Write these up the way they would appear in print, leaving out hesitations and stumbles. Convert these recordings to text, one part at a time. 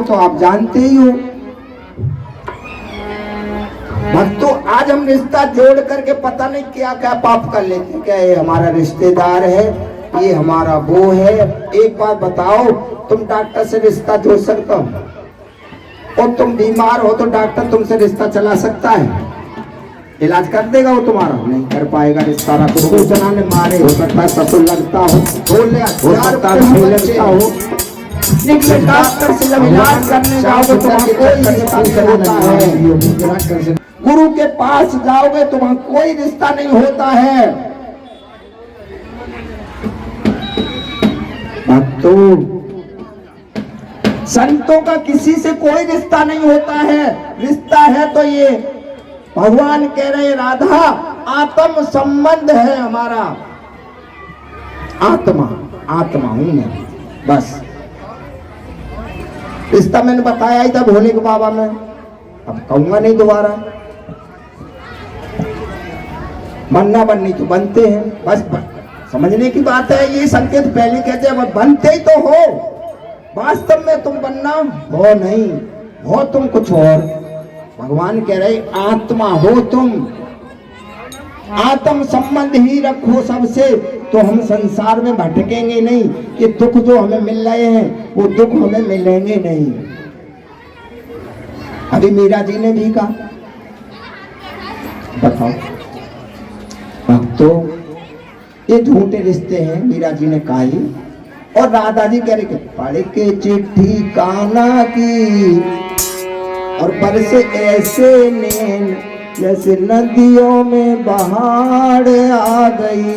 तो आप जानते ही हो। भक्तों, आज हम रिश्ता जोड़ करके पता नहीं क्या क्या पाप कर लेते। क्या ये हमारा रिश्तेदार है, ये हमारा वो है। एक बात बताओ, तुम डॉक्टर से रिश्ता जोड़ सकते हो? और तुम बीमार हो तो डॉक्टर तुमसे रिश्ता चला सकता है? इलाज कर देगा वो तुम्हारा? नहीं कर पाएगा। रिश्ता रखो। सूचना ने मारे, हो सकता है ससुर लगता हो, बोले हो सकता है लगता हो, लेकिन डॉक्टर से जब इलाज करने जाओगे तो कोई रिश्ता नहीं होता है। गुरु के पास जाओगे तो वहां कोई रिश्ता नहीं होता है। भक्तों, संतों का किसी से कोई रिश्ता नहीं होता है। रिश्ता है तो ये भगवान कह रहे, राधा आत्म संबंध है हमारा। आत्मा हूं मैं, बस। रिश्ता मैंने बताया ही था भोले के बाबा में, अब कहूंगा नहीं दोबारा। बनना बननी तो बनते हैं, बस समझने की बात है। ये संकेत पहले कहते हैं, बनते ही तो हो। वास्तव में तुम बनना हो नहीं, हो तुम कुछ और। भगवान कह रहे आत्मा हो तुम, आत्म संबंध ही रखो सबसे, तो हम संसार में भटकेंगे नहीं। ये दुख जो हमें मिल रहे हैं वो दुख हमें मिलेंगे नहीं। अभी मीरा जी ने भी कहा, बताओ भक्तों, ये झूठे रिश्ते हैं, मीरा जी ने कहा ही। और राधा जी कह रहे पढ़ के चिट्ठी कान्हा की, और बरसे ऐसे नैन जैसे नदियों में बाढ़ आ गई।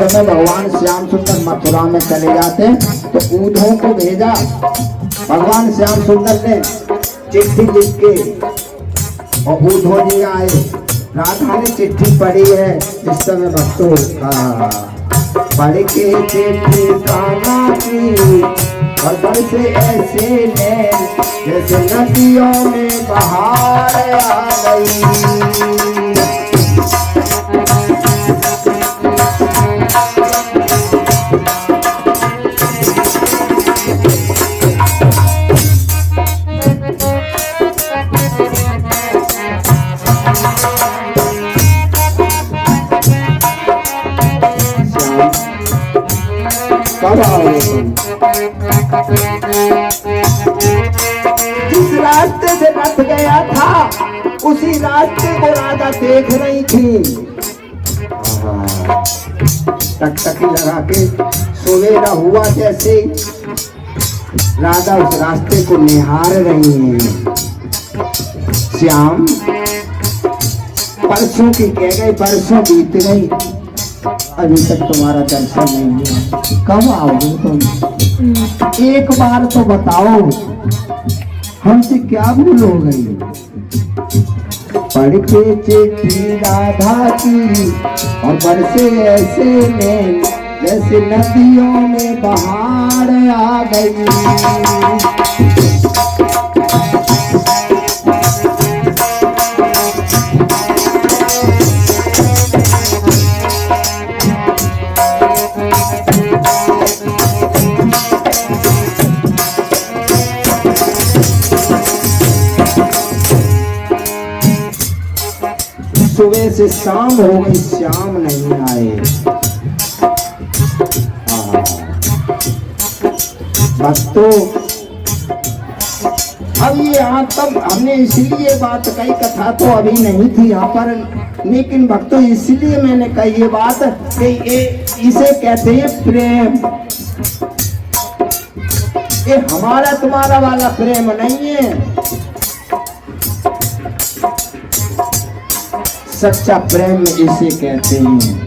समय भगवान श्याम सुंदर मथुरा में चले जाते तो ऊधों को भेजा। भगवान श्याम सुंदर ने चिट्ठी लिख के, और ऊधो जी आए। राधा ने चिट्ठी पढ़ी है। इस समय भक्तों पढ़ के चिट्ठी कान्हा की, और बरसे ऐसे नैन जैसे नदियों में बाढ़ आ गई। जिस रास्ते से रथ गया था उसी रास्ते को राधा देख रही थी। टकटकी लगा के सवेरा हुआ जैसे राधा उस रास्ते को निहार रही है। श्याम परसों की कह गई, परसों बीत गई, अभी तक तुम्हारा दर्शन नहीं हुआ। कब आओगे तुम? एक बार तो बताओ, हमसे क्या भूल हो गई? पढ़ के चिट्ठी राधा की, और बरसे ऐसे नैन जैसे नदियों में बाढ़ आ गई। सुबह से शाम हो गई, श्याम नहीं आए। भक्तों, अब ये यहाँ तब हमने इसलिए बात कही, कथा तो अभी नहीं थी यहाँ पर, लेकिन भक्तों इसलिए मैंने कही ये बात कि इसे कहते हैं प्रेम। ये हमारा तुम्हारा वाला प्रेम नहीं है। सच्चा प्रेम इसे कहते हैं।